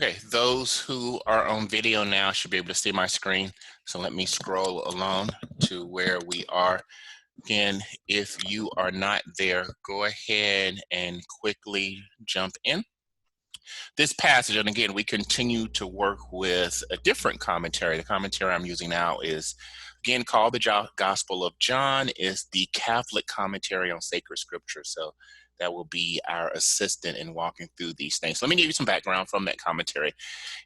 Okay, those who are on video now should be able to see my screen. So let me scroll along to where we are. Again, if you are not there, go ahead and quickly jump in. This passage, and again, we continue to work with a different commentary. The commentary I'm using now is, again, called the Gospel of John, is the Catholic commentary on sacred scripture. So that will be our assistant in walking through these things. So let me give you some background from that commentary.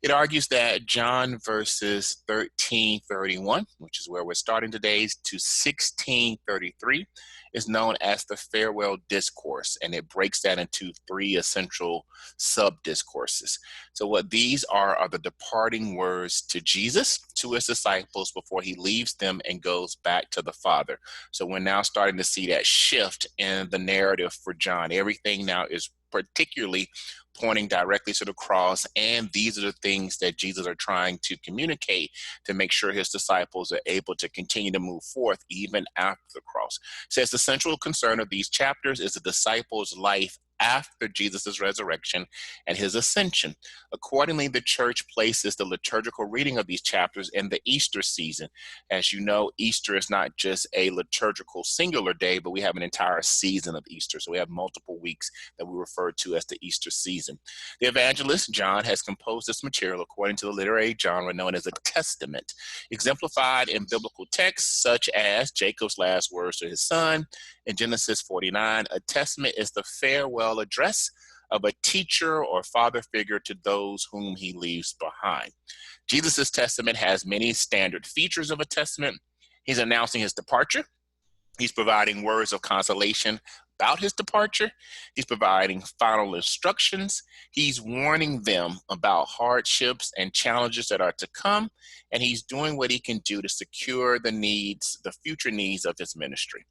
It argues that John verses 13:31, which is where we're starting today, to 16:33, is known as the farewell discourse, and it breaks that into three essential sub-discourses. So what these are the departing words to Jesus, to his disciples, before he leaves them and goes back to the Father. So we're now starting to see that shift in the narrative for John. Everything now is particularly pointing directly to the cross, and these are the things that Jesus are trying to communicate to make sure his disciples are able to continue to move forth even after the cross. It says the central concern of these chapters is the disciples' life after Jesus' resurrection and his ascension. Accordingly, the church places the liturgical reading of these chapters in the Easter season. As you know, Easter is not just a liturgical singular day, but we have an entire season of Easter. So we have multiple weeks that we refer to as the Easter season. The evangelist John has composed this material according to the literary genre known as a testament, exemplified in biblical texts such as Jacob's last words to his son in Genesis 49. A testament is the farewell address of a teacher or father figure to those whom he leaves behind. Jesus' testament has many standard features of a testament. He's announcing his departure. He's providing words of consolation about his departure. He's providing final instructions. He's warning them about hardships and challenges that are to come. And he's doing what he can do to secure the future needs of his ministry.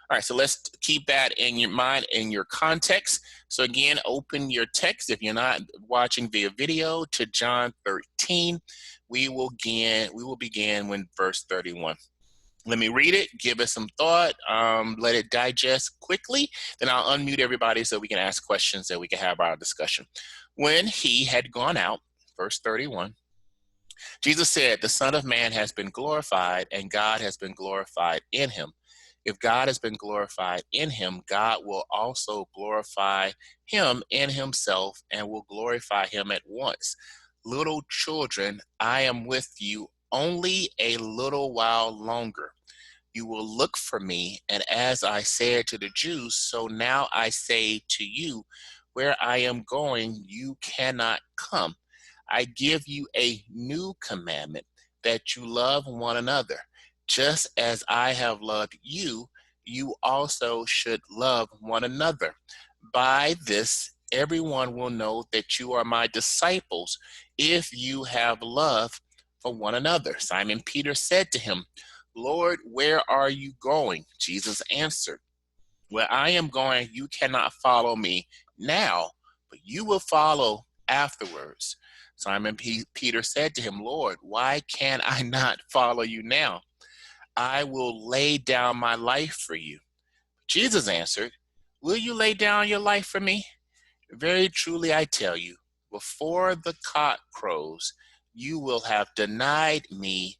All right, so let's keep that in your mind, in your context. So again, open your text. If you're not watching via video, to John 13. We will begin with verse 31. Let me read it, give it some thought, let it digest quickly. Then I'll unmute everybody so we can ask questions, that we can have our discussion. When he had gone out, verse 31, Jesus said, "The Son of Man has been glorified, and God has been glorified in him. If God has been glorified in him, God will also glorify him in himself and will glorify him at once. Little children, I am with you only a little while longer. You will look for me, and as I said to the Jews, so now I say to you, where I am going, you cannot come. I give you a new commandment, that you love one another. Just as I have loved you, you also should love one another. By this, everyone will know that you are my disciples, if you have love for one another." Simon Peter said to him, "Lord, where are you going?" Jesus answered, "Where I am going, you cannot follow me now, but you will follow afterwards." Simon Peter said to him, "Lord, why can I not follow you now? I will lay down my life for you." Jesus answered, "Will you lay down your life for me? Very truly I tell you, before the cock crows, you will have denied me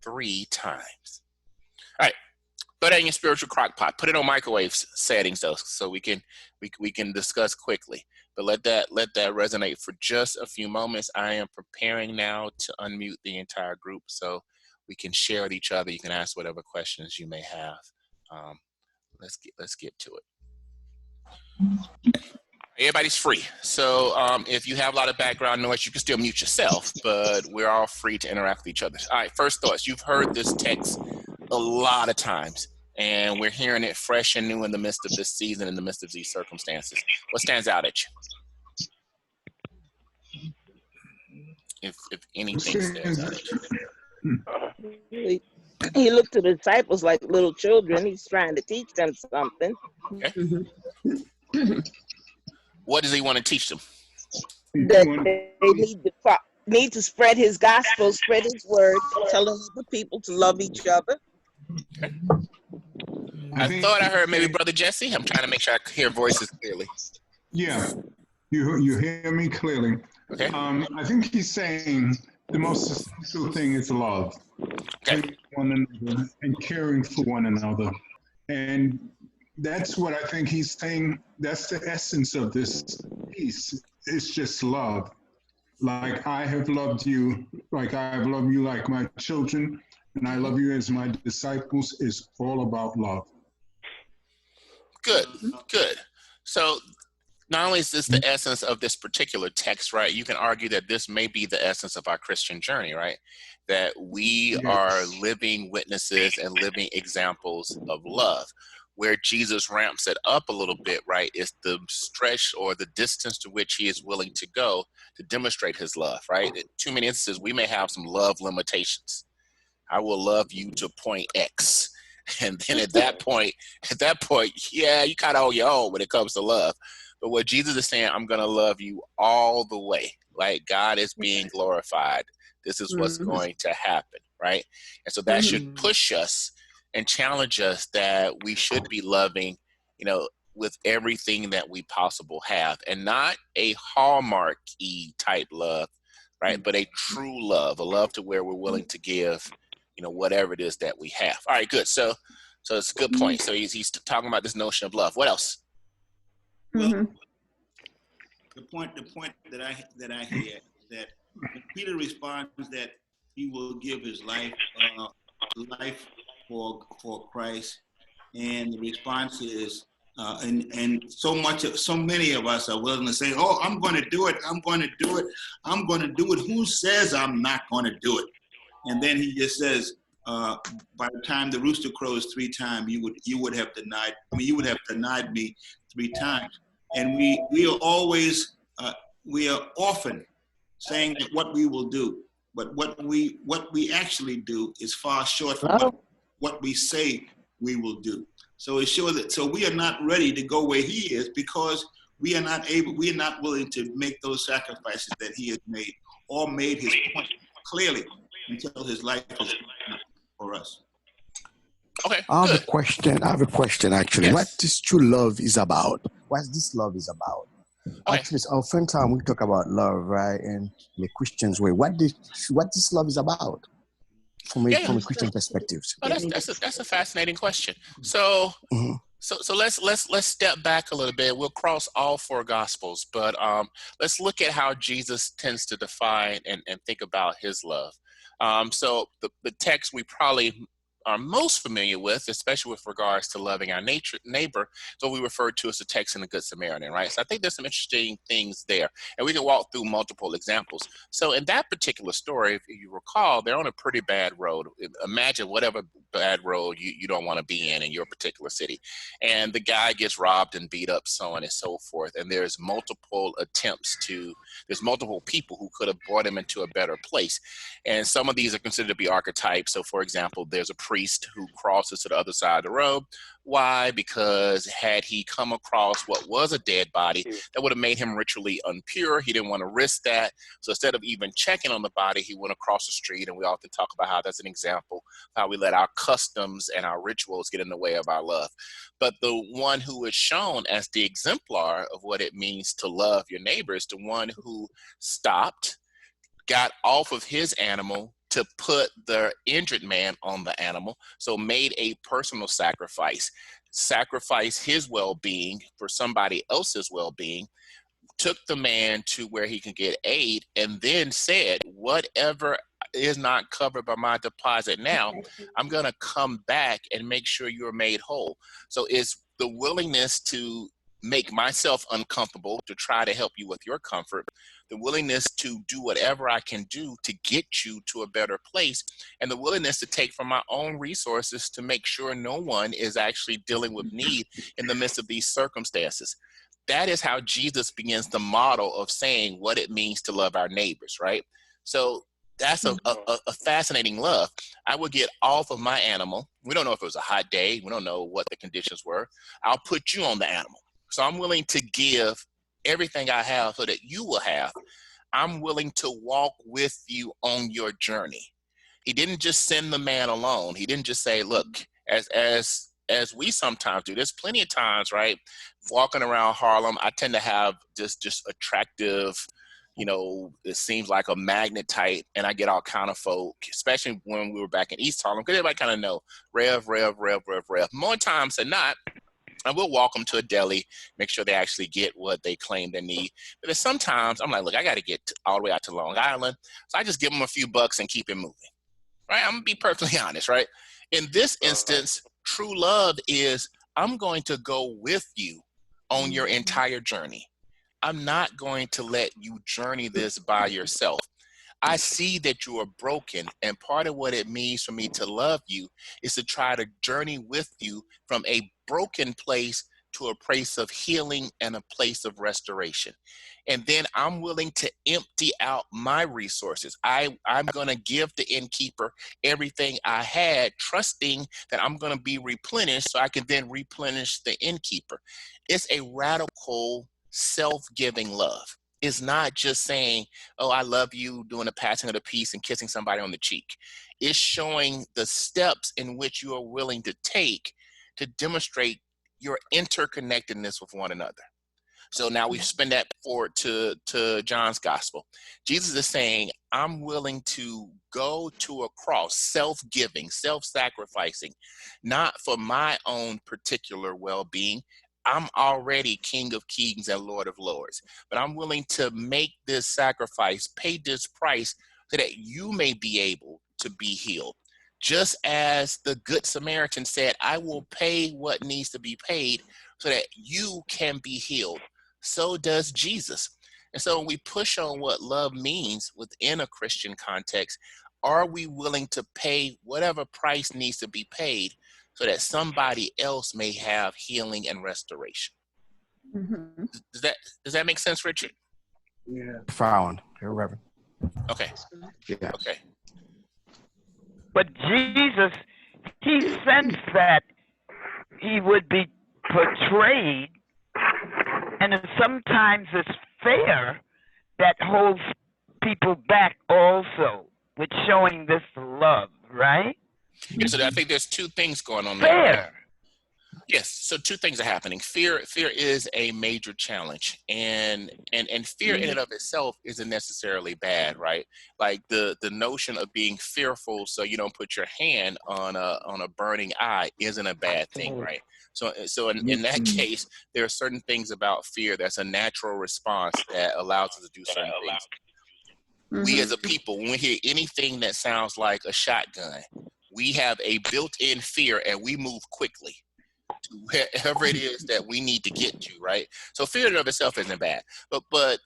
3 times. All right, put that in your spiritual crock pot. Put it on microwave settings though, so we can discuss quickly. But let that resonate for just a few moments. I am preparing now to unmute the entire group so we can share with each other. You can ask whatever questions you may have. Let's get to it. Everybody's free. So if you have a lot of background noise, you can still mute yourself, but we're all free to interact with each other. All right, first thoughts. You've heard this text a lot of times, and we're hearing it fresh and new in the midst of this season, in the midst of these circumstances. What stands out at you? If anything stands out at you. He looked to the disciples like little children. He's trying to teach them something. Okay. What does he want to teach them? That they need to spread his gospel, spread his word, telling the people to love each other. Okay. I thought I heard maybe Brother Jesse. I'm trying to make sure I hear voices clearly. Yeah, you hear me clearly. Okay. I think he's saying the most essential thing is love, Okay. hating one another and caring for one another. And that's what I think he's saying. That's the essence of this piece. It's just love. Like I have loved you, like I have loved you like my children, and I love you as my disciples, is all about love. Good. Good. So not only is this the essence of this particular text, right? You can argue that this may be the essence of our Christian journey, right? That we are living witnesses and living examples of love. Where Jesus ramps it up a little bit, right, is the stretch or the distance to which he is willing to go to demonstrate his love, right? In too many instances, we may have some love limitations. I will love you to point X. And then at that point, yeah, you kind of own your own when it comes to love. But what Jesus is saying, I'm going to love you all the way. Like God is being glorified. This is what's going to happen, right? And so that should push us and challenge us that we should be loving, with everything that we possible have, and not a Hallmark-y type love, right? But a true love, a love to where we're willing to give, whatever it is that we have. All right, good. So it's a good point. So he's talking about this notion of love. What else? Well, the point that I hear is that Peter responds that he will give his life for Christ, and the response is, and so many of us are willing to say, "Oh, I'm going to do it. I'm going to do it. I'm going to do it." Who says I'm not going to do it? And then he just says, "By the time the rooster crows 3 times, you would have denied. You would have denied me 3 times." And we are often saying that what we will do, but what we actually do is far short from what we say we will do. So it's sure that we are not ready to go where he is, because we are not willing to make those sacrifices that he has made, or made his point clearly until his life is for us. Okay. I have a question actually. Yes. What this true love is about? What this love is about? Okay. Actually, oftentimes we talk about love, right? In the Christian's way. What this love is about from a Christian perspective? Oh, that's a fascinating question. So so let's step back a little bit. We'll cross all 4 gospels, but let's look at how Jesus tends to define and think about his love. So the text we probably are most familiar with, especially with regards to loving our neighbor, so we refer to as the text in the Good Samaritan, right? So I think there's some interesting things there, and we can walk through multiple examples. So in that particular story, if you recall, they're on a pretty bad road. Imagine whatever bad road you don't want to be in your particular city, and the guy gets robbed and beat up, so on and so forth, and there's multiple people who could have brought him into a better place, and some of these are considered to be archetypes. So for example, there's a priest who crosses to the other side of the road. Why? Because had he come across what was a dead body, that would have made him ritually impure. He didn't want to risk that. So instead of even checking on the body, he went across the street. And we often talk about how that's an example of how we let our customs and our rituals get in the way of our love. But the one who is shown as the exemplar of what it means to love your neighbor is the one who stopped, got off of his animal to put the injured man on the animal, so made a personal sacrifice his well-being for somebody else's well-being, took the man to where he can get aid, and then said, whatever is not covered by my deposit now, I'm going to come back and make sure you're made whole. So it's the willingness to make myself uncomfortable to try to help you with your comfort, the willingness to do whatever I can do to get you to a better place, and the willingness to take from my own resources to make sure no one is actually dealing with need in the midst of these circumstances. That is how Jesus begins the model of saying what it means to love our neighbors, right? So that's a fascinating love. I would get off of my animal. We don't know if it was a hot day. We don't know what the conditions were. I'll put you on the animal. So I'm willing to give everything I have so that you will have. I'm willing to walk with you on your journey. He didn't just send the man alone. He didn't just say, look, as we sometimes do, there's plenty of times, right? Walking around Harlem, I tend to have just attractive, you know, it seems like a magnetite, and I get all kind of folk, especially when we were back in East Harlem, because everybody kind of know Rev. More times than not, I will walk them to a deli, make sure they actually get what they claim they need. But then sometimes I'm like, look, I got to get all the way out to Long Island. So I just give them a few bucks and keep it moving, right? I'm going to be perfectly honest, right? In this instance, true love is I'm going to go with you on your entire journey. I'm not going to let you journey this by yourself. I see that you are broken, and part of what it means for me to love you is to try to journey with you from a broken place to a place of healing and a place of restoration. And then I'm willing to empty out my resources. I'm going to give the innkeeper everything I had, trusting that I'm going to be replenished so I can then replenish the innkeeper. It's a radical self-giving love. Is not just saying, oh, I love you, doing a passing of the peace and kissing somebody on the cheek. It's showing the steps in which you are willing to take to demonstrate your interconnectedness with one another. So now we spin that forward to John's gospel. Jesus is saying, I'm willing to go to a cross, self-giving, self-sacrificing, not for my own particular well-being. I'm already King of Kings and Lord of Lords, but I'm willing to make this sacrifice, pay this price so that you may be able to be healed. Just as the Good Samaritan said, I will pay what needs to be paid so that you can be healed. So does Jesus. And so when we push on what love means within a Christian context, are we willing to pay whatever price needs to be paid so that somebody else may have healing and restoration? Mm-hmm. Does that make sense, Richard? Yeah. Profound, Reverend. Okay. Yeah. Okay. But Jesus, he sensed that he would be portrayed, and sometimes it's fear that holds people back also with showing this love, right? Yeah, so I think there's two things going on there. Fear. Right? Yes, so two things are happening. Fear is a major challenge, and fear in and of itself isn't necessarily bad, right? Like the notion of being fearful so you don't put your hand on a burning eye isn't a bad thing, right? So in that case, there are certain things about fear that's a natural response that allows us to do certain things. Mm-hmm. We as a people, when we hear anything that sounds like a shotgun, we have a built-in fear and we move quickly to wherever it is that we need to get to, right? So fear in and of itself isn't bad. But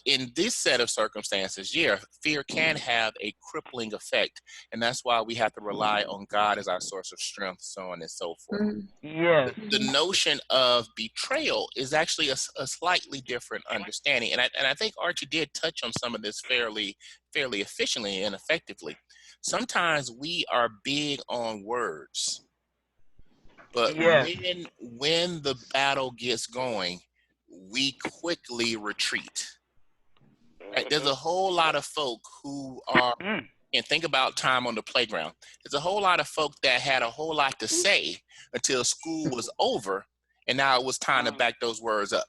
in this set of circumstances, yeah, fear can have a crippling effect. And that's why we have to rely on God as our source of strength, so on and so forth. Yes. The notion of betrayal is actually a slightly different understanding. And I think Archie did touch on some of this fairly efficiently and effectively. Sometimes we are big on words. But when the battle gets going, we quickly retreat. Right? There's a whole lot of folk who are, and think about time on the playground. There's a whole lot of folk that had a whole lot to say until school was over, and now it was time to back those words up.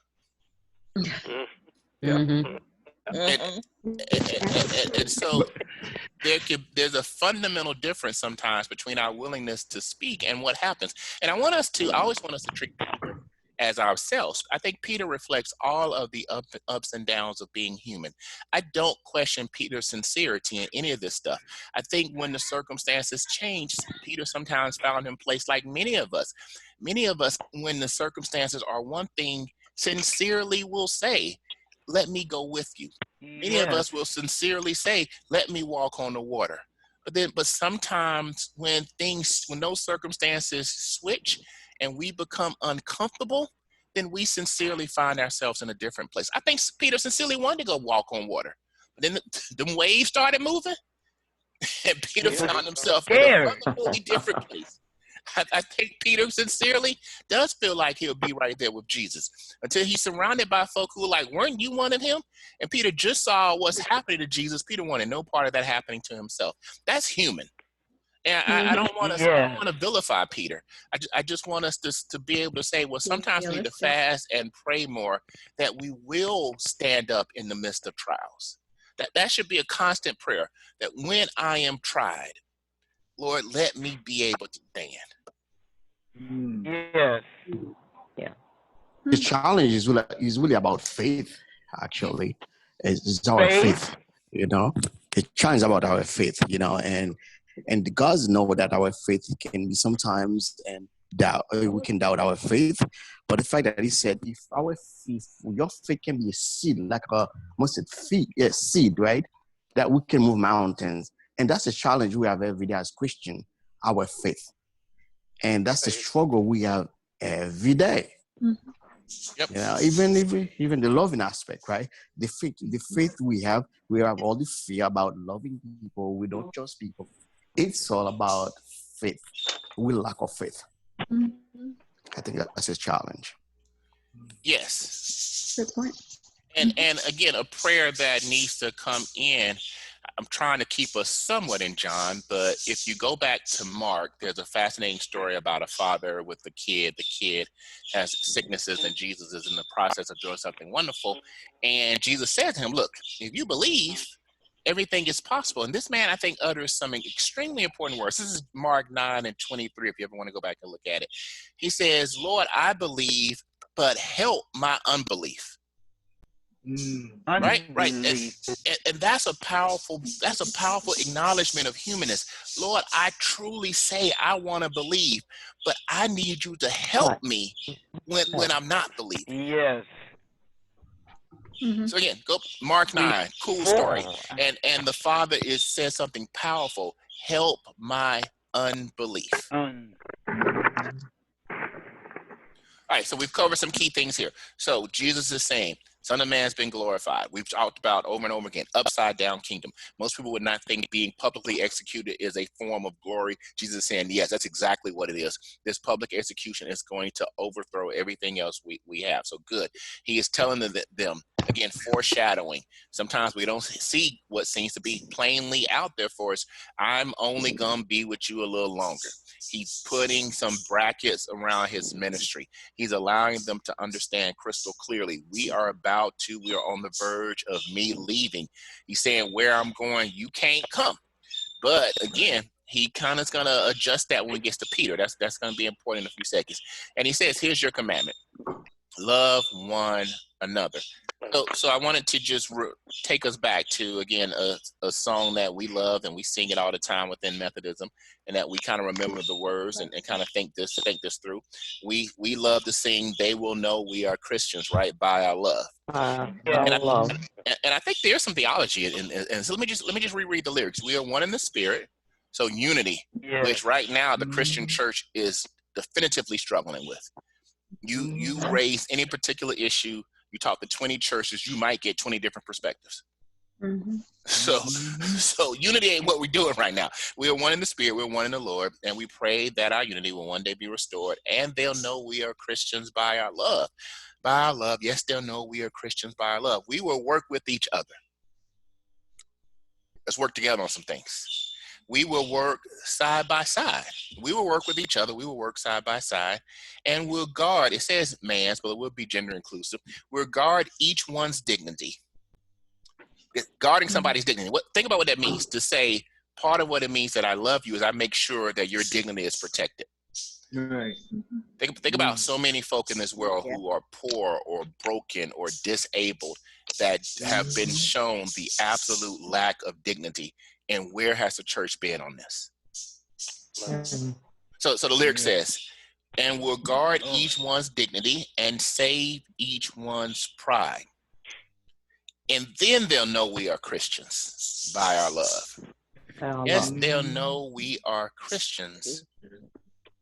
Yeah. And so there's a fundamental difference sometimes between our willingness to speak and what happens. And I always want us to treat Peter as ourselves. I think Peter reflects all of the ups and downs of being human. I don't question Peter's sincerity in any of this stuff. I think when the circumstances changed, Peter sometimes found him placed like many of us. Many of us, when the circumstances are one thing, sincerely will say, let me go with you. Many of us will sincerely say, let me walk on the water. But sometimes when those circumstances switch and we become uncomfortable, then we sincerely find ourselves in a different place. I think Peter sincerely wanted to go walk on water. But then the waves started moving and Peter found himself in a fundamentally different place. I think Peter sincerely does feel like he'll be right there with Jesus until he's surrounded by folk who are like, weren't you one of him? And Peter just saw what's happening to Jesus. Peter wanted no part of that happening to himself. That's human. And I don't want us. I Yeah. don't want to vilify Peter. I just want us to be able to say, well, sometimes we need to fast and pray more, that we will stand up in the midst of trials. That should be a constant prayer. That when I am tried, Lord, let me be able to stand. Yes. The challenge is really about faith, actually. It's our faith, you know. The challenge is about our faith, you know, and God knows that our faith can be sometimes and doubt. We can doubt our faith, but the fact that He said, if your faith can be a seed, like a mustard seed, right, that we can move mountains, and that's a challenge we have every day as Christian, our faith, and that's the struggle we have every day. Yep. You know, even the loving aspect, right? The faith we have all the fear about loving people. We don't trust people. It's all about faith. We lack of faith. I think that's a challenge. Yes. Good point. And again, a prayer that needs to come in. I'm trying to keep us somewhat in John, but if you go back to Mark, there's a fascinating story about a father with a kid. The kid has sicknesses, and Jesus is in the process of doing something wonderful. And Jesus said to him, look, if you believe, everything is possible. And this man, I think, utters some extremely important words. This is Mark 9:23, if you ever want to go back and look at it. He says, Lord, I believe, but help my unbelief. Right. And that's a powerful acknowledgement of humanness. Lord, I truly say I want to believe, but I need you to help me when I'm not believing. Yes. So again, go Mark 9, cool story. And the father says something powerful. Help my unbelief. All right, so we've covered some key things here. So Jesus is saying, Son of Man has been glorified. We've talked about over and over again, upside down kingdom. Most people would not think being publicly executed is a form of glory. Jesus is saying, yes, that's exactly what it is. This public execution is going to overthrow everything else we have. So good. He is telling them, again, foreshadowing. Sometimes we don't see what seems to be plainly out there for us. I'm only going to be with you a little longer. He's putting some brackets around his ministry. He's allowing them to understand crystal clearly. We are on the verge of me leaving. He's saying, where I'm going, you can't come. But again, he kind of is going to adjust that when he gets to Peter. That's going to be important in a few seconds. And he says, here's your commandment. Love one another. So I wanted to just take us back to, again, a song that we love and we sing it all the time within Methodism, and that we kind of remember the words and kind of think this through. We love to sing, they will know we are Christians, right, by our love. And I think there's some theology and so let me just reread the lyrics. We are one in the spirit, so unity, which right now the Christian church is definitively struggling with. You raise any particular issue, you talk to 20 churches, you might get 20 different perspectives. So unity ain't what we're doing right now. We are one in the spirit, we're one in the Lord, and we pray that our unity will one day be restored, and they'll know we are Christians by our love. By our love, yes, they'll know we are Christians by our love. We will work with each other. Let's work together on some things. We will work side by side. We will work with each other. We will work side by side. And we'll guard, it says man's, but it will be gender inclusive. We'll guard each one's dignity. Guarding somebody's dignity. Think about what that means. To say, part of what it means that I love you is I make sure that your dignity is protected. Right. Think about so many folk in this world who are poor or broken or disabled that have been shown the absolute lack of dignity. And where has the church been on this? So the lyric says, and we'll guard each one's dignity and save each one's pride. And then they'll know we are Christians by our love. Yes, they'll know we are Christians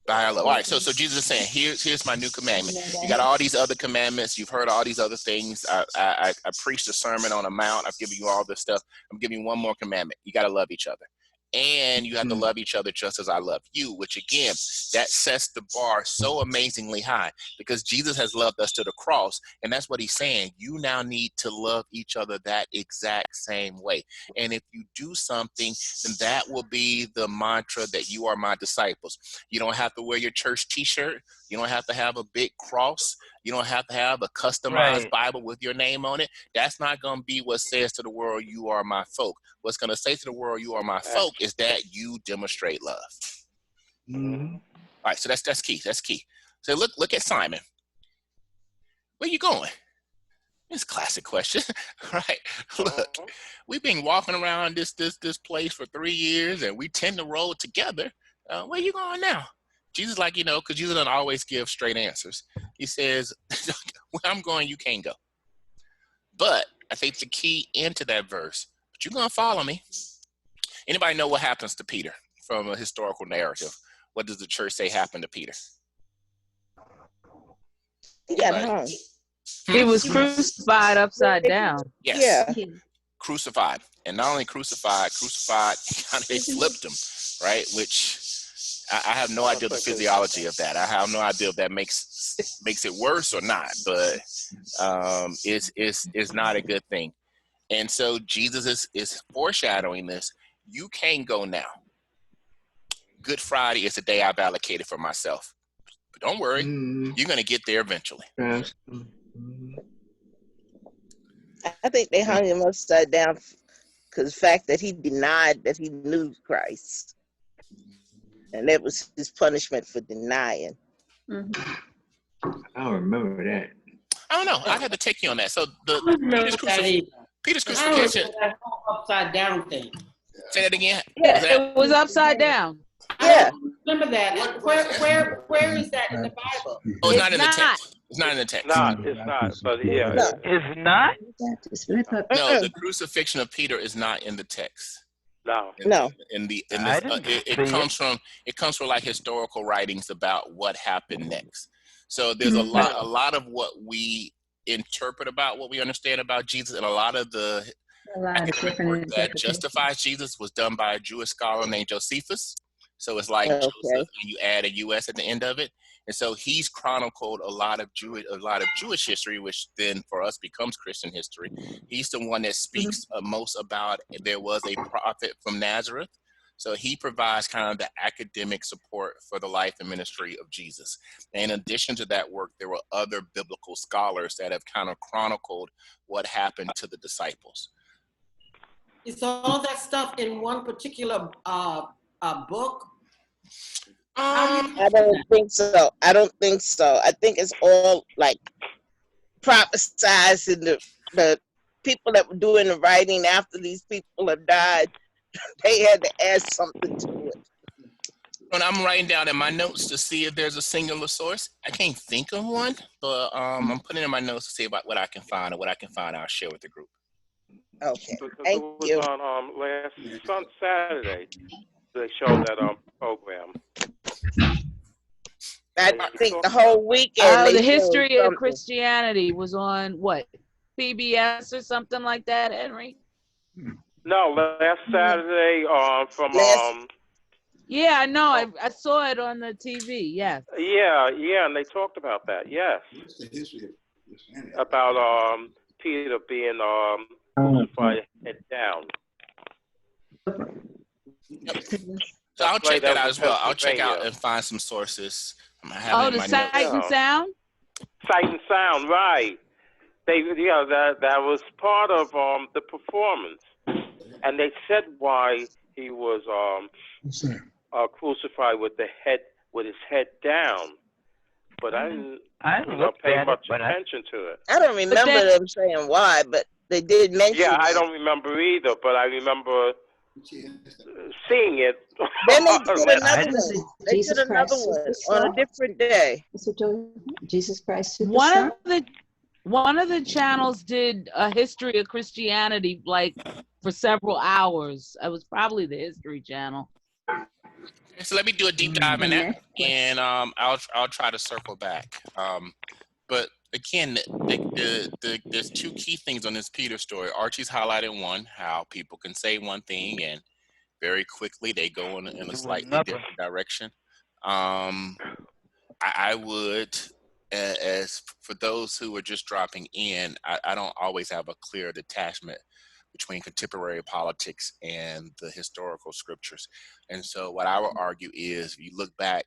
by our love. All right, so Jesus is saying, here's my new commandment. You got all these other commandments. You've heard all these other things. I preached a sermon on a mount. I've given you all this stuff. I'm giving you one more commandment. You got to love each other. and you have to love each other just as I love you, which again, that sets the bar so amazingly high because Jesus has loved us to the cross. And that's what he's saying. You now need to love each other that exact same way. And if you do something, then that will be the mantra that you are my disciples. You don't have to wear your church t-shirt. You don't have to have a big cross. You don't have to have a customized Bible with your name on it. That's not going to be what says to the world, you are my folk. What's going to say to the world, you are my folk, is that you demonstrate love. Mm-hmm. All right, so that's key. That's key. So look at Simon. Where you going? It's a classic question, right? Look, we've been walking around this place for 3 years, and we tend to roll together. Where you going now? Jesus, like, because Jesus doesn't always give straight answers. He says, where I'm going, you can't go. But I think the key into that verse, but you're going to follow me. Anybody know what happens to Peter from a historical narrative? What does the church say happened to Peter? He got hung. He was crucified upside down. Yes. Yeah. Crucified. And not only crucified, kind of they flipped him, right? Which I have no idea the physiology of that. I have no idea if that makes it worse or not, but it's not a good thing. And so Jesus is foreshadowing this. You can't go now. Good Friday is the day I've allocated for myself. But don't worry, you're going to get there eventually. I think they hung him upside down because the fact that he denied that he knew Christ. And that was his punishment for denying. I don't remember that. I don't know. I had to take you on that. So Peter's I crucifixion. that whole upside down thing. Say that again. Yeah, it was upside down. Yeah. Remember that? Where is that in the Bible? Oh, it's not in the not. text. It's not in the text. It's not. But yeah. No. It's not? No, the crucifixion of Peter is not in the text. No. No. It comes from like historical writings about what happened next. So there's a lot of what we interpret about what we understand about Jesus, and a lot of the academic work that justifies Jesus was done by a Jewish scholar named Josephus. So it's like Joseph, and you add a U.S. at the end of it. And so he's chronicled a lot of Jewish history, which then for us becomes Christian history. He's the one that speaks most about there was a prophet from Nazareth. So he provides kind of the academic support for the life and ministry of Jesus. And in addition to that work, there were other biblical scholars that have kind of chronicled what happened to the disciples. Is all that stuff in one particular book? I don't think so. I think it's all like prophesized, and the people that were doing the writing after these people have died, they had to add something to it. When I'm writing down in my notes to see if there's a singular source, I can't think of one, but I'm putting in my notes to see about what I can find, and what I can find I'll share with the group. Okay, Because thank you. it was on Saturday. They showed that program. I think the whole weekend. The they history showed of something. Christianity was on what? PBS or something like that, Henry? No, last Saturday Yeah, I know. I saw it on the TV. Yes. Yeah, and they talked about that. Yes, about Peter being crucified head down. So I'll check that out as well. I'll check out and find some sources. The Sight and Sound? Sight and Sound, right. That was part of the performance. And they said why he was crucified with his head down. But I didn't pay much attention to it. I don't remember them saying why, but they did mention it. I don't remember either, but I remember seeing it. Then they did another one. They did another one on a different day. Jesus Christ Superstar? One of the channels did a history of Christianity like for several hours. It was probably the History Channel. So let me do a deep dive in that, and I'll try to circle back. But again, there's two key things on this Peter story. Archie's highlighted one, how people can say one thing and very quickly. They go in a slightly Another. different direction. I would, as for those who are just dropping in, I don't always have a clear detachment between contemporary politics and the historical scriptures. And so what I would argue is, if you look back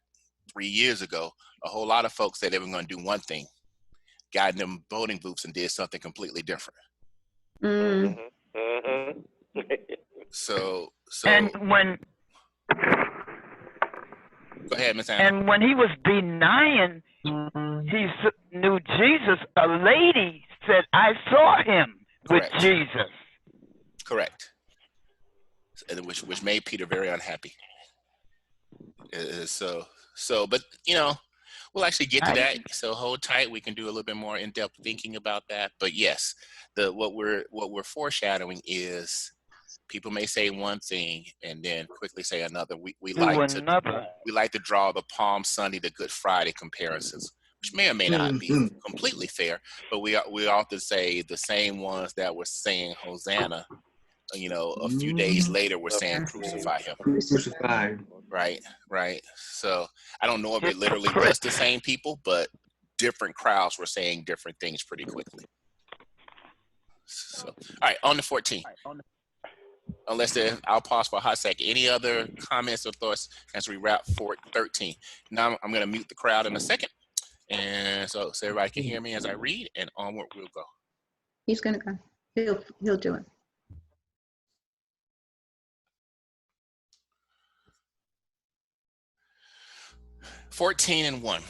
3 years ago, a whole lot of folks said they were going to do one thing, got in them voting booths and did something completely different. Mm. So And when go ahead, Ms. Anna. and when he was denying he knew Jesus, a lady said, "I saw him with Correct. Jesus." Correct. And which made Peter very unhappy. But you know, we'll actually get to that. So hold tight. We can do a little bit more in-depth thinking about that. But yes, what we're foreshadowing is people may say one thing and then quickly say another. We like to draw the Palm Sunday to Good Friday comparisons, which may or may not be completely fair. But we often say the same ones that were saying Hosanna, you know, a few days later we're saying crucify him. Crucify. Right. So I don't know if it literally was the same people, but different crowds were saying different things pretty quickly. So, all right, on to 14. I'll pause for a hot second. Any other comments or thoughts as we wrap 13? Now I'm going to mute the crowd in a second, and so everybody can hear me as I read, and onward we'll go. He's gonna go. He'll do it. 14:1.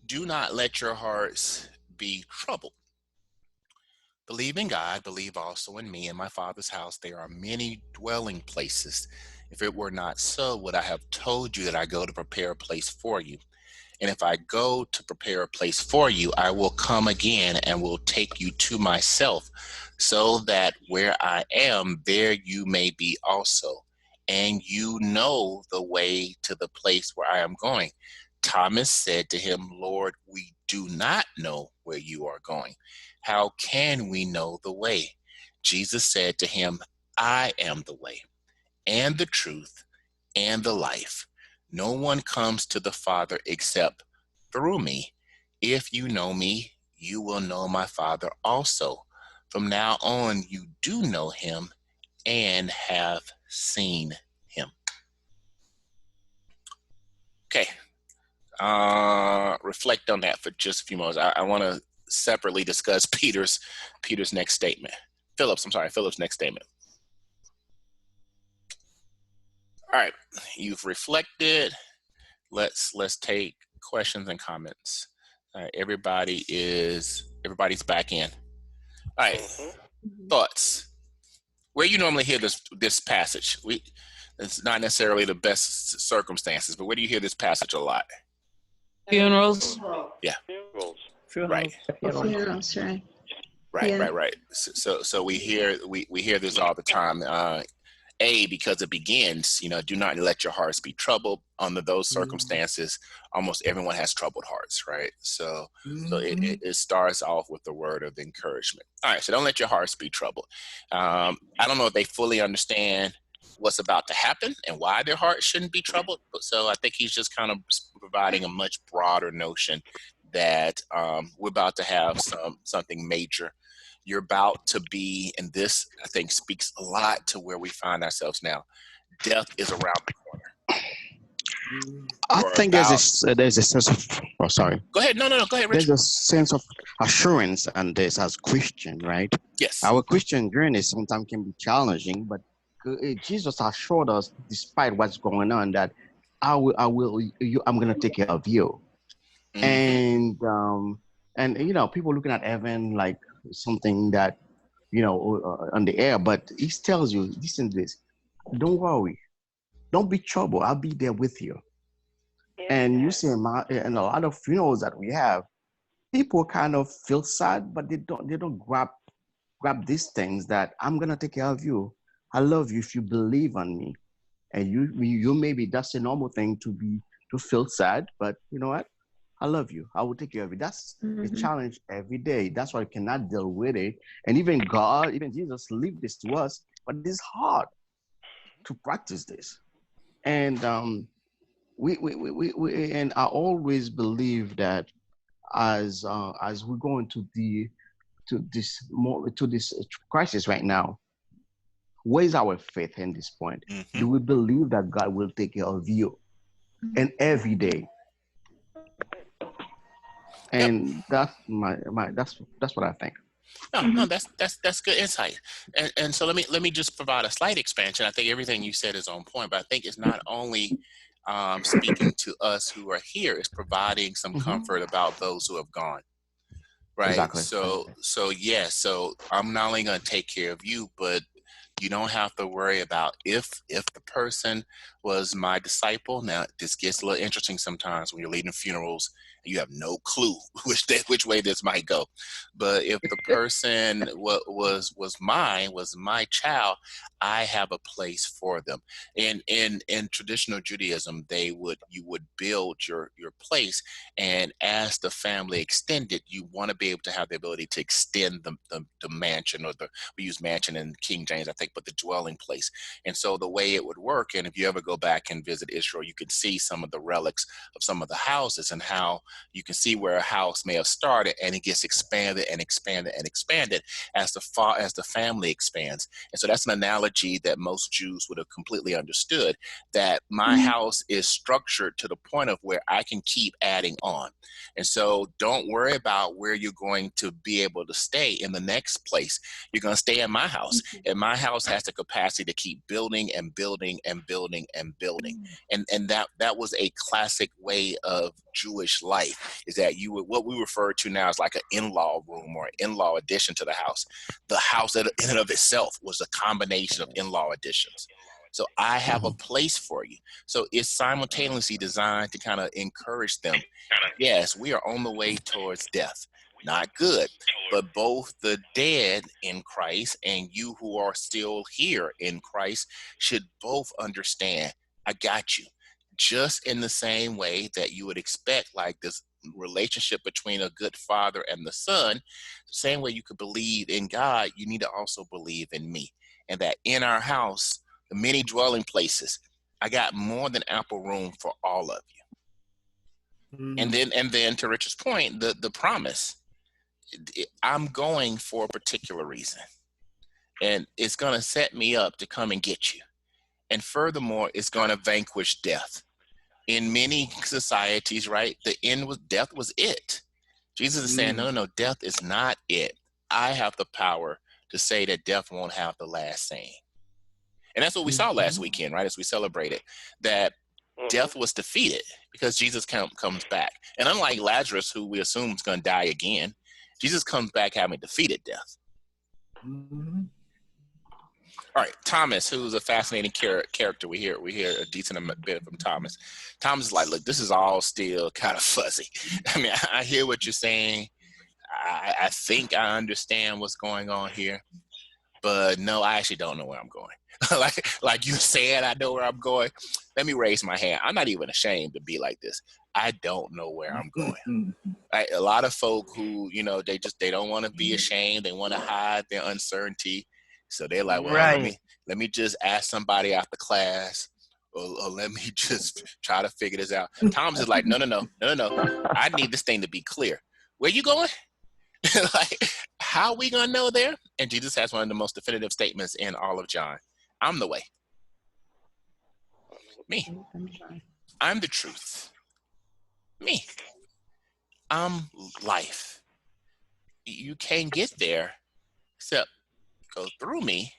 Do not let your hearts be troubled. Believe in God, believe also in me. In my Father's house there are many dwelling places. If it were not so, would I have told you that I go to prepare a place for you? And if I go to prepare a place for you, I will come again and will take you to myself, so that where I am, there you may be also. And you know the way to the place where I am going. Thomas said to him, Lord, we do not know where you are going. How can we know the way? Jesus said to him, I am the way and the truth and the life. No one comes to the Father except through me. If you know me, you will know my Father also. From now on, you do know him and have seen him. Okay. Reflect on that for just a few moments. I want to separately discuss Peter's next statement. Philip's next statement. All right, you've reflected. Let's take questions and comments. All right, everybody's back in. All right, thoughts. Where you normally hear this passage? It's not necessarily the best circumstances, but where do you hear this passage a lot? Funerals. Yeah. Funerals. Right. Funerals, right. Right. So we hear this all the time. Because it begins, do not let your hearts be troubled. Under those circumstances, almost everyone has troubled hearts, right? So it starts off with the word of encouragement. All right, so don't let your hearts be troubled. I don't know if they fully understand what's about to happen and why their hearts shouldn't be troubled. So I think he's just kind of providing a much broader notion that we're about to have something major. You're about to be, and this I think speaks a lot to where we find ourselves now. Death is around the corner. I think there's a sense of. Oh, sorry. Go ahead. No. Go ahead, Richard. There's a sense of assurance, and this as Christian, right? Yes. Our Christian journey sometimes can be challenging, but Jesus assured us, despite what's going on, that I'm going to take care of you. Mm-hmm. And people looking at heaven like something that on the air, but he tells you, listen to this, don't worry, don't be troubled, I'll be there with you. And you see in a lot of funerals that we have, people kind of feel sad, but they don't grab these things that I'm gonna take care of you, I love you if you believe on me. And you maybe that's a normal thing to feel sad, but you know what, I love you, I will take care of you. That's a challenge every day. That's why we cannot deal with it. And even God, even Jesus leave this to us, but it's hard. to practice this. And we and I always believe that as we go into this crisis right now, where is our faith in this point? Mm-hmm. Do we believe that God will take care of you and every day? And that's that's what I think. No, that's good insight. And so let me just provide a slight expansion. I think everything you said is on point, but I think it's not only speaking to us who are here, it's providing some comfort about those who have gone. Right. Exactly. So I'm not only going to take care of you, but you don't have to worry about if the person was my disciple. Now, this gets a little interesting sometimes when you're leading funerals and you have no clue which way this might go. But if the person was my child, I have a place for them. In traditional Judaism, you would build your place, and as the family extended, you want to be able to have the ability to extend the mansion, or we use mansion in King James, I think, but the dwelling place. And so the way it would work, and if you ever go back and visit Israel, you can see some of the relics of some of the houses and how you can see where a house may have started and it gets expanded and expanded and expanded as the family expands. And so that's an analogy that most Jews would have completely understood, that my house is structured to the point of where I can keep adding on. And so don't worry about where you're going to be able to stay in the next place. You're going to stay in my house, and my house has the capacity to keep building and building and building and building. And that was a classic way of Jewish life, is that what we refer to now as like an in-law room or in-law addition to the house. The house in and of itself was a combination of in-law additions. So I have a place for you. So it's simultaneously designed to kind of encourage them. Yes, we are on the way towards death. Not good, but both the dead in Christ and you who are still here in Christ should both understand, I got you. Just in the same way that you would expect, like this relationship between a good father and the son, the same way you could believe in God, you need to also believe in me. And that in our house, the many dwelling places, I got more than ample room for all of you. And then to Richard's point, the promise, I'm going for a particular reason, and it's going to set me up to come and get you. And furthermore, it's going to vanquish death. In many societies, right, the end was death was it. Jesus is saying, no, death is not it. I have the power to say that death won't have the last saying. And that's what we saw last weekend, right, as we celebrated that death was defeated because Jesus comes back. And unlike Lazarus, who we assume is going to die again, Jesus comes back having defeated death. All right, Thomas, who's a fascinating character. We hear a decent bit from Thomas. Thomas is like, look, this is all still kind of fuzzy. I mean, I hear what you're saying. I think I understand what's going on here, but no, I actually don't know where I'm going. like you said, I know where I'm going. Let me raise my hand. I'm not even ashamed to be like this. I don't know where I'm going. Right? A lot of folk who, they don't want to be ashamed. They want to hide their uncertainty. So they're like, well, let me just ask somebody after class, or let me just try to figure this out. Thomas is like, no. I need this thing to be clear. Where you going? Like, how are we going to know there? And Jesus has one of the most definitive statements in all of John. I'm the way. Me. I'm the truth. Me. I'm life. You can't get there except go through me.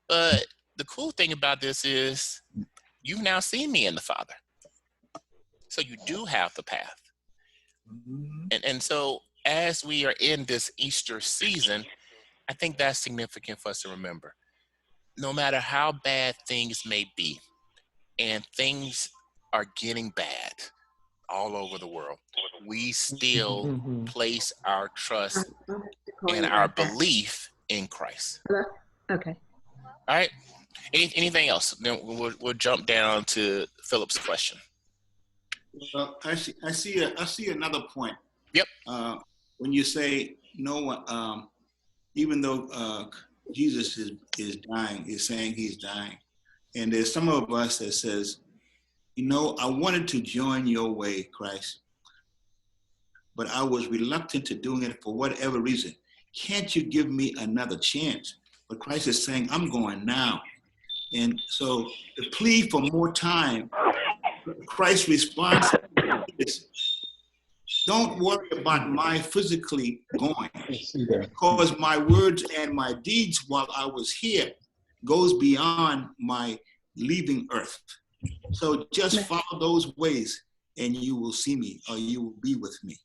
But the cool thing about this is you've now seen me in the Father. So you do have the path. And so as we are in this Easter season, I think that's significant for us to remember. No matter how bad things may be, and things are getting bad all over the world, we still place our trust and our belief in Christ. Okay. All right. Anything else? Then we'll jump down to Philip's question. Well, I see another point. Yep. When you say no one, even though Jesus is dying, is saying he's dying, And there's some of us that says, you know, I wanted to join your way, Christ, but I was reluctant to doing it for whatever reason. Can't you give me another chance? But Christ is saying, I'm going now. And so the plea for more time, Christ's response is, don't worry about my physically going, because my words and my deeds while I was here goes beyond my leaving earth. So just follow those ways and you will see me, or you will be with me.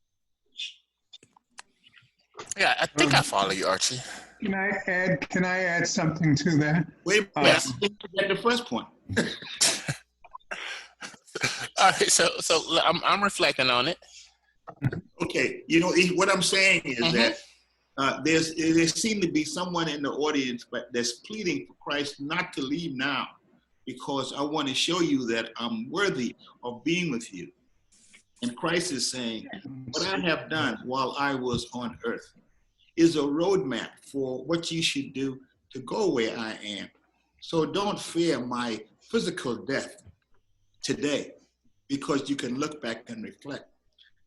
Yeah, I think I follow you, Archie. Can I add something to that? Wait, at the first point. All right, so I'm reflecting on it. Okay, you know what I'm saying is that there seems to be someone in the audience, but that's pleading for Christ not to leave now, because I want to show you that I'm worthy of being with you. And Christ is saying, what I have done while I was on earth is a roadmap for what you should do to go where I am. So don't fear my physical death today, because you can look back and reflect.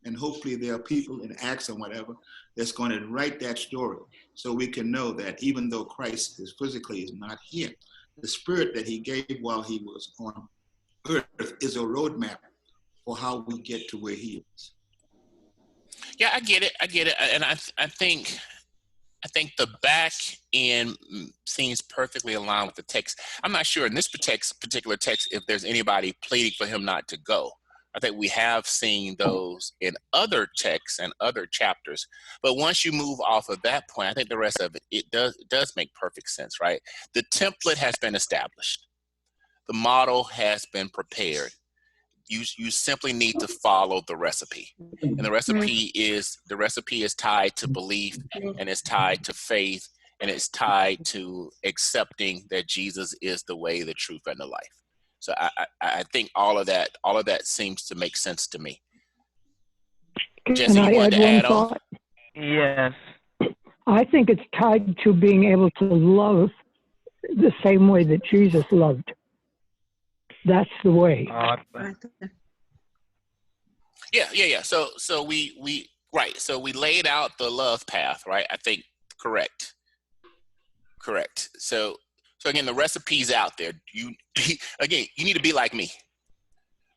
And hopefully there are people in Acts or whatever that's going to write that story, so we can know that even though Christ is physically not here, the spirit that he gave while he was on earth is a roadmap for how we get to where he is. Yeah, I get it. And I think the back end seems perfectly aligned with the text. I'm not sure in this particular text if there's anybody pleading for him not to go. I think we have seen those in other texts and other chapters. But once you move off of that point, I think the rest of it does make perfect sense, right? The template has been established. The model has been prepared. You simply need to follow the recipe. And the recipe is tied to belief, and it's tied to faith, and it's tied to accepting that Jesus is the way, the truth, and the life. So I think all of that seems to make sense to me. Jesse, Can I add one on? thought? Yes. I think it's tied to being able to love the same way that Jesus loved. That's the way. Yeah. So we right. So we laid out the love path, right? I think correct. So again, the recipe's out there. You need to be like me,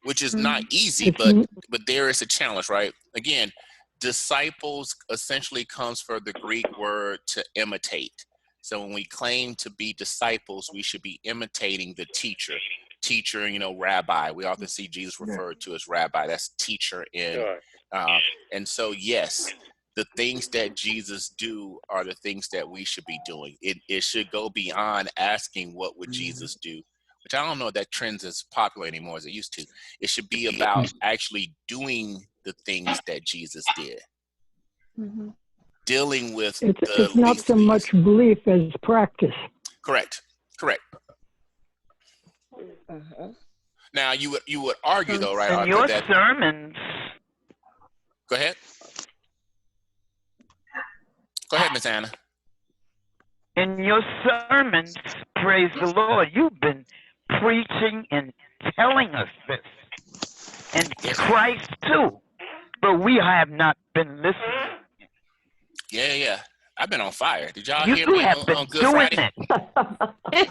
which is not easy, but there is a challenge, right? Again, disciples essentially comes from the Greek word to imitate. So when we claim to be disciples, we should be imitating the teacher, rabbi. We often see Jesus referred to as rabbi. That's teacher and so yes, the things that Jesus do are the things that we should be doing. It should go beyond asking what would Jesus do, which I don't know if that trend is popular anymore as it used to. It should be about actually doing the things that Jesus did. Dealing with it's not so much belief as practice. Correct. Now you would argue though, right? In your sermons. Go ahead. Go ahead, Miss Anna. In your sermons, praise the Lord, you've been preaching and telling us this, and Christ too, but we have not been listening. Yeah. I've been on fire. Did y'all You hear me have been on Good doing Friday? it.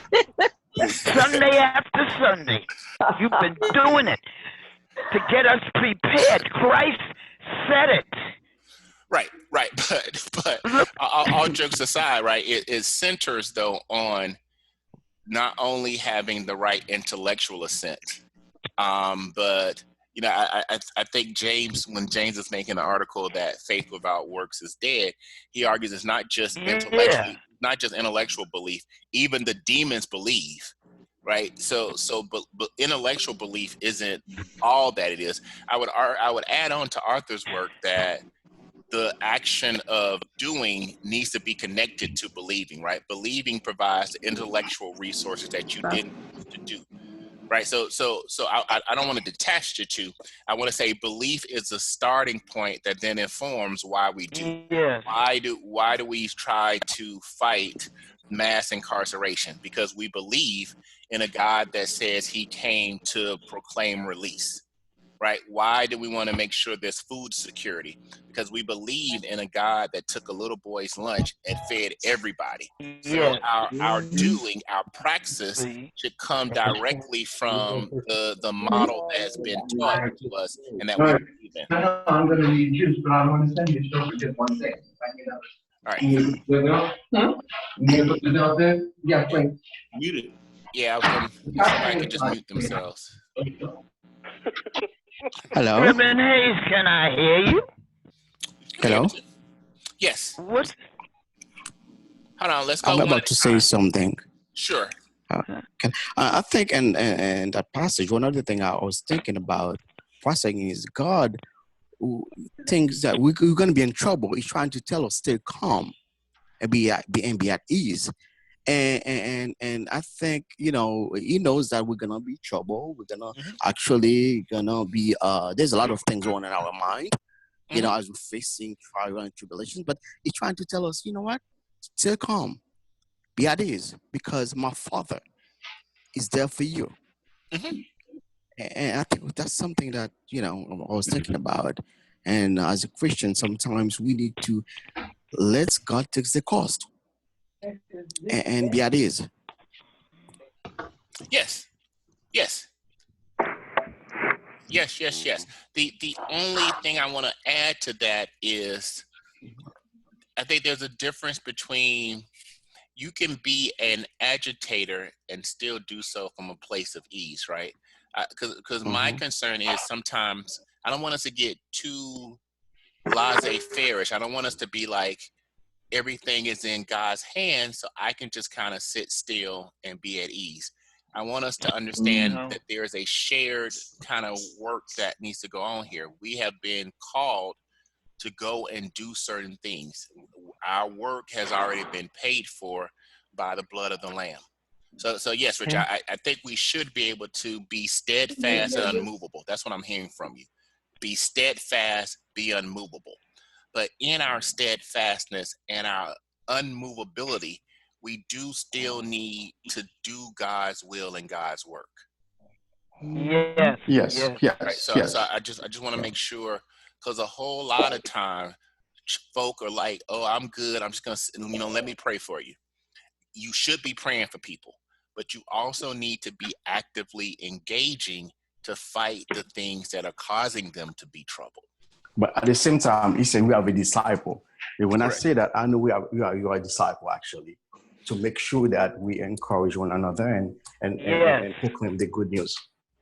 Sunday after Sunday, you've been doing it to get us prepared. Christ said it. Right. But all jokes aside, right? It centers though on not only having the right intellectual assent, but I think James, when James is making an article that faith without works is dead, he argues it's not just intellectual belief. Even the demons believe, right? But intellectual belief isn't all that it is. I would add on to Arthur's work that the action of doing needs to be connected to believing, right? Believing provides the intellectual resources that you didn't use to do. Right, so I don't want to detach the two. I want to say belief is a starting point that then informs why we do. Yes. Why do we try to fight mass incarceration because we believe in a God that says he came to proclaim release, right? Why do we want to make sure there's food security? Because we believe in a God that took a little boy's lunch and fed everybody. So Yes. our doing, our praxis should come directly from the model that has been taught to us and that we believe in. I'm going to need juice, but I want to send you stuff for just one thing. All right. You gonna put this out there? Yeah, please. Mute it. Yeah, somebody could just mute themselves. Hello. Reverend Hayes, can I hear you? Hello. Yes. What? Hold on, let's go. I'm about to say something. Sure. I think, and that passage, one other thing I was thinking about passing is God who thinks that we're going to be in trouble. He's trying to tell us stay calm and be at ease. And I think, he knows that we're going to be in trouble. We're going to actually be, there's a lot of things going in our mind, as we're facing trial and tribulations. But he's trying to tell us, you know what? Stay calm. Be at ease because my Father is there for you. And I think that's something that, I was thinking about. And as a Christian, sometimes we need to let God take the cost and be at ease. Yes. The only thing I want to add to that is I think there's a difference between you can be an agitator and still do so from a place of ease, right? Because my concern is sometimes I don't want us to get too laissez-faire-ish. I don't want us to be like everything is in God's hands, so I can just kind of sit still and be at ease. I want us to understand that there's a shared kind of work that needs to go on here. We have been called to go and do certain things. Our work has already been paid for by the blood of the Lamb. So yes, Rich, I think we should be able to be steadfast and unmovable. That's what I'm hearing from you. Be steadfast, be unmovable. But in our steadfastness and our unmovability, we do still need to do God's will and God's work. Yes. Right. So I just want to make sure, because a whole lot of time folk are like, oh, I'm good. I'm just going to, let me pray for you. You should be praying for people, but you also need to be actively engaging to fight the things that are causing them to be troubled. But at the same time, he said we have a disciple. And when Correct. I say that, I know you are a disciple actually, to make sure that we encourage one another and proclaim the good news.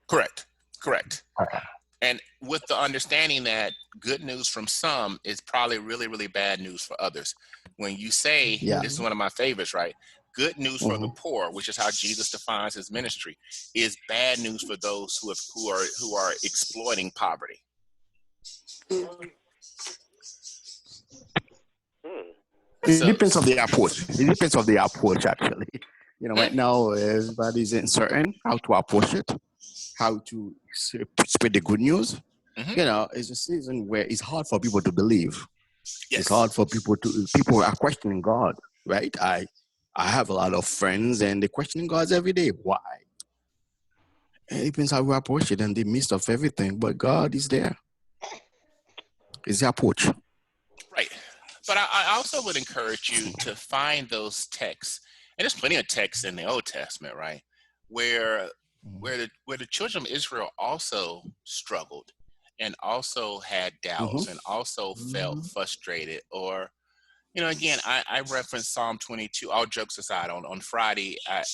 Correct. Okay. And with the understanding that good news from some is probably really, really bad news for others. When you say, this is one of my favorites, right? Good news for the poor, which is how Jesus defines his ministry, is bad news for those who are exploiting poverty. It depends on the approach. It depends on the approach, actually. Right now, everybody's uncertain how to approach it, how to spread the good news. It's a season where it's hard for people to believe. Yes. It's hard for people are questioning God, right? I have a lot of friends and they're questioning God every day. Why? It depends how we approach it in the midst of everything, but God is there. It's the approach. Right. But I also would encourage you to find those texts, and there's plenty of texts in the Old Testament, right, where the children of Israel also struggled and also had doubts and also felt frustrated. Or, again, I referenced Psalm 22. All jokes aside, on Friday I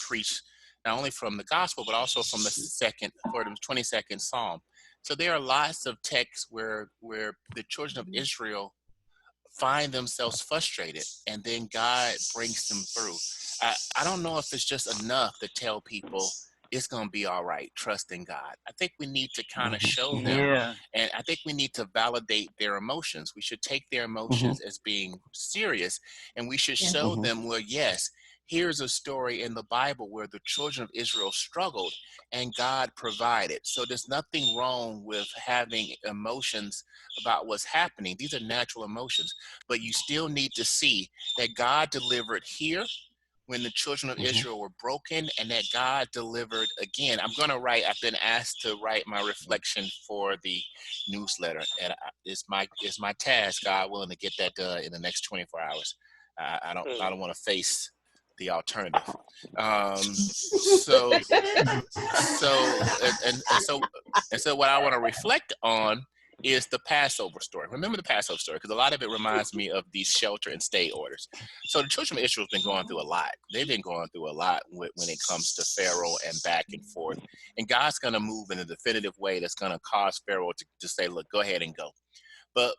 preached not only from the gospel but also from the 22nd Psalm. So there are lots of texts where the children of Israel find themselves frustrated, and then God brings them through. I don't know if it's just enough to tell people it's going to be all right, trust in God. I think we need to kind of show them, and I think we need to validate their emotions. We should take their emotions as being serious, and we should show them, well, yes, here's a story in the Bible where the children of Israel struggled and God provided. So there's nothing wrong with having emotions about what's happening. These are natural emotions, but you still need to see that God delivered here when the children of Israel were broken, and that God delivered again. I've been asked to write my reflection for the newsletter, and it's my task, God willing, to get that done in the next 24 hours. I don't want to face the alternative. So what I want to reflect on is the Passover story. Remember the Passover story, because a lot of it reminds me of these shelter and stay orders. So the children of Israel have been going through a lot. They've been going through a lot when it comes to Pharaoh and back and forth. And God's going to move in a definitive way that's going to cause Pharaoh to say, look, go ahead and go. But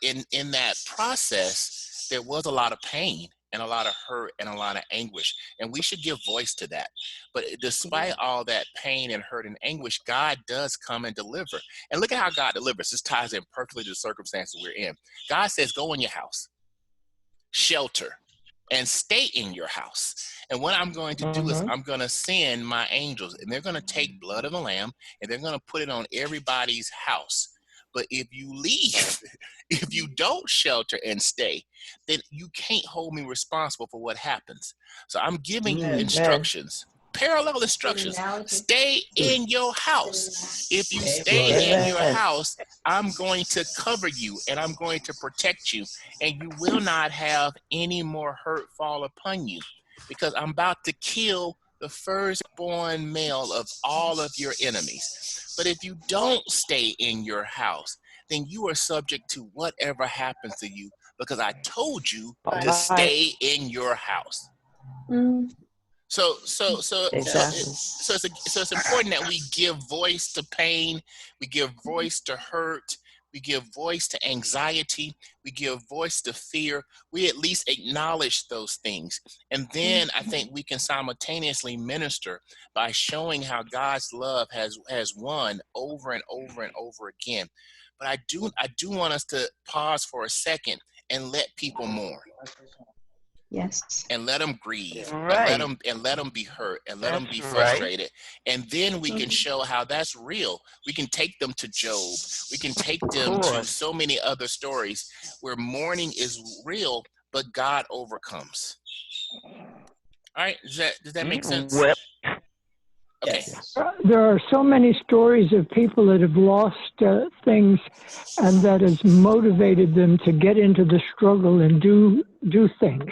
in that process, there was a lot of pain and a lot of hurt and a lot of anguish. And we should give voice to that. But despite all that pain and hurt and anguish, God does come and deliver. And look at how God delivers. This ties in perfectly to the circumstances we're in. God says, go in your house, shelter, and stay in your house. And what I'm going to do is I'm going to send my angels, and they're going to take blood of the lamb, and they're going to put it on everybody's house. But if you leave, if you don't shelter and stay, then you can't hold me responsible for what happens. So I'm giving you instructions, parallel instructions. Stay in your house. If you stay in your house, I'm going to cover you and I'm going to protect you, and you will not have any more hurt fall upon you, because I'm about to kill the firstborn male of all of your enemies. But if you don't stay in your house, then you are subject to whatever happens to you, because I told you to stay in your house. So it's important that we give voice to pain, we give voice to hurt, we give voice to anxiety, we give voice to fear. We at least acknowledge those things. And then I think we can simultaneously minister by showing how God's love has won over and over and over again. But I do want us to pause for a second and let people mourn. Yes. And let them grieve, Right. and let them be hurt, and let them be frustrated. And then we can show how that's real. We can take them to Job. We can take them to so many other stories where mourning is real, but God overcomes. All right, does that make sense? Okay. There are so many stories of people that have lost things, and that has motivated them to get into the struggle and do things.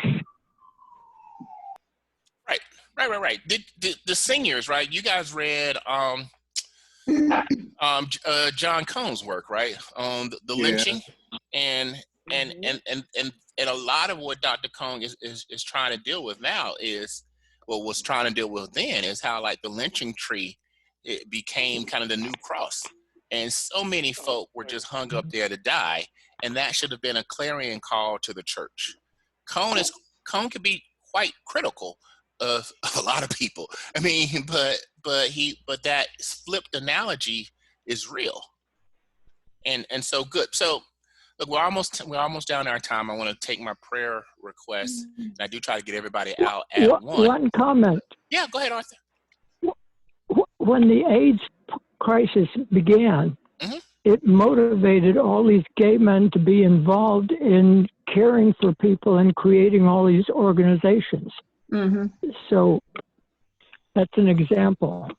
Right. The singers, right? You guys read John Cone's work, right? On the lynching, and a lot of what Dr. Cone is trying to deal with now was trying to deal with then is how, like, the lynching tree, it became kind of the new cross, and so many folk were just hung up there to die, and that should have been a clarion call to the church. Cone could be quite critical of a lot of people. I mean, but that flipped analogy is real, and so good. So look, we're almost down our time. I want to take my prayer request, and I do try to get everybody out at one. One comment. Yeah, go ahead, Arthur. When the AIDS crisis began, it motivated all these gay men to be involved in caring for people and creating all these organizations. So that's an example.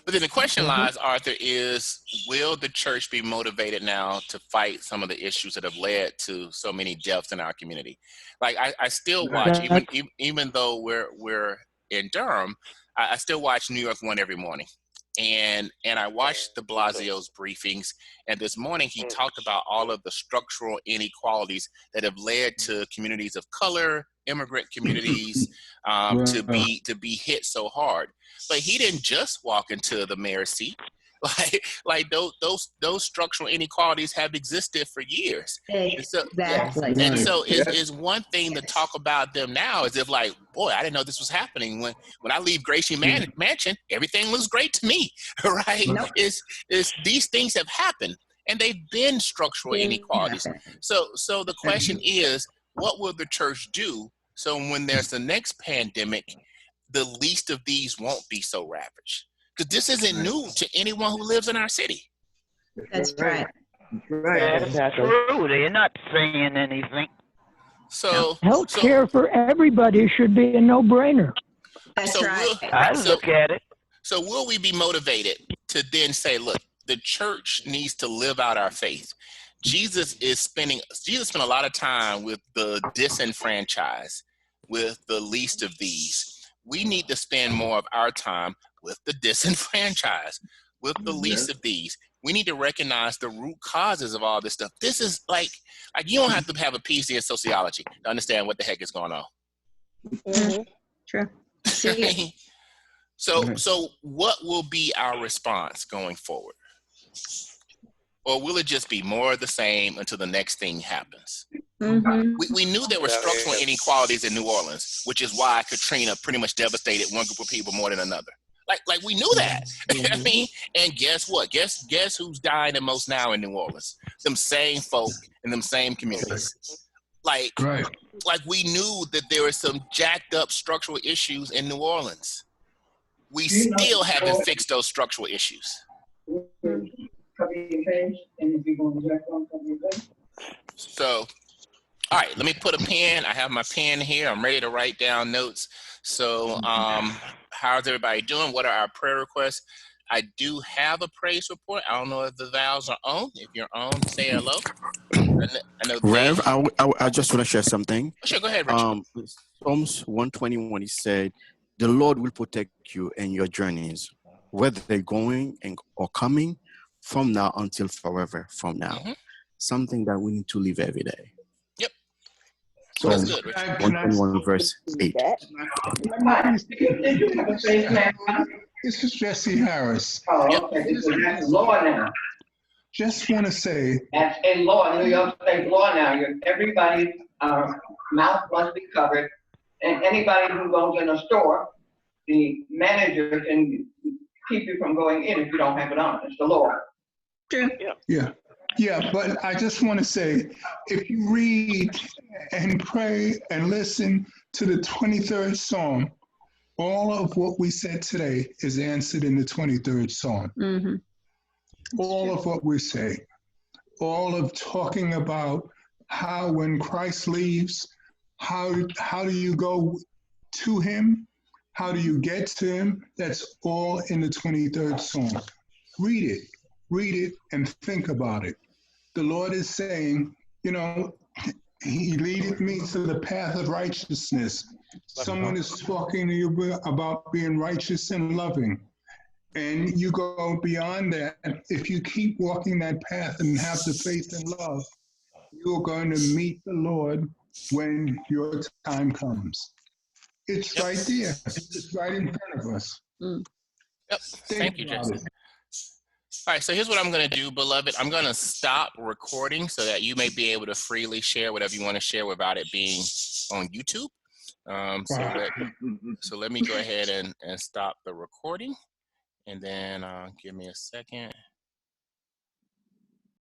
But then the question lies, Arthur, is will the church be motivated now to fight some of the issues that have led to so many deaths in our community? Like I still watch, even though we're in Durham, I still watch New York One every morning. And I watched de Blasio's briefings, and this morning he talked about all of the structural inequalities that have led to communities of color, immigrant communities, to be hit so hard. But he didn't just walk into the mayor's seat. Like those structural inequalities have existed for years. Exactly. And so it's one thing to talk about them now as if, like, boy, I didn't know this was happening. When I leave Gracie Mansion, everything looks great to me, right? Nope. It's these things have happened, and they've been structural inequalities. So the question is, what will the church do So when there's the next pandemic, the least of these won't be so ravaged. Because this isn't new to anyone who lives in our city. That's right. That's true. They're not saying anything. So Health care for everybody should be a no-brainer. That's right. I look at it. So will we be motivated to then say, look, the church needs to live out our faith? Jesus spent a lot of time with the disenfranchised, with the least of these. We need to spend more of our time with the disenfranchised, with the least of these. We need to recognize the root causes of all this stuff. This is like you don't have to have a PhD in sociology to understand what the heck is going on. Mm-hmm. True. So what will be our response going forward? Or will it just be more of the same until the next thing happens? Mm-hmm. We knew there were structural inequalities in New Orleans, which is why Katrina pretty much devastated one group of people more than another. Like we knew that. I mean, and guess what? Guess who's dying the most now in New Orleans? Them same folk in them same communities. Like we knew that there were some jacked up structural issues in New Orleans. We still haven't fixed those structural issues. So, all right, let me put a pen. I have my pen here. I'm ready to write down notes. So, how's everybody doing? What are our prayer requests? I do have a praise report. I don't know if the valves are on. If you're on, say hello. I know Rev, I just want to share something. Sure, go ahead, Richard. Psalms 121, he said, the Lord will protect you in your journeys, whether they're going or coming, from now until forever from now. Mm-hmm. Something that we need to live every day. Yep. So that's good, 121 verse 8. This is Jesse Harris. Oh, okay. This is law now. Just want to say. That's a law, New York State law now. Everybody's mouth must be covered. And anybody who goes in a store, the manager can keep you from going in if you don't have it on. It's the law. True. Yeah, but I just want to say, if you read and pray and listen to the 23rd Psalm, all of what we said today is answered in the 23rd Psalm. Mm-hmm. All of what we say, all of talking about how when Christ leaves, how do you go to him? How do you get to him? That's all in the 23rd Psalm. Read it and think about it. The Lord is saying, he leadeth me to the path of righteousness. Someone is talking to you about being righteous and loving. And you go beyond that. If you keep walking that path and have the faith and love, you're going to meet the Lord when your time comes. It's right there. It's right in front of us. Yep. Thank you, Jesse. All right, so here's what I'm going to do, beloved. I'm going to stop recording so that you may be able to freely share whatever you want to share without it being on YouTube. So let me go ahead and stop the recording. And then give me a second.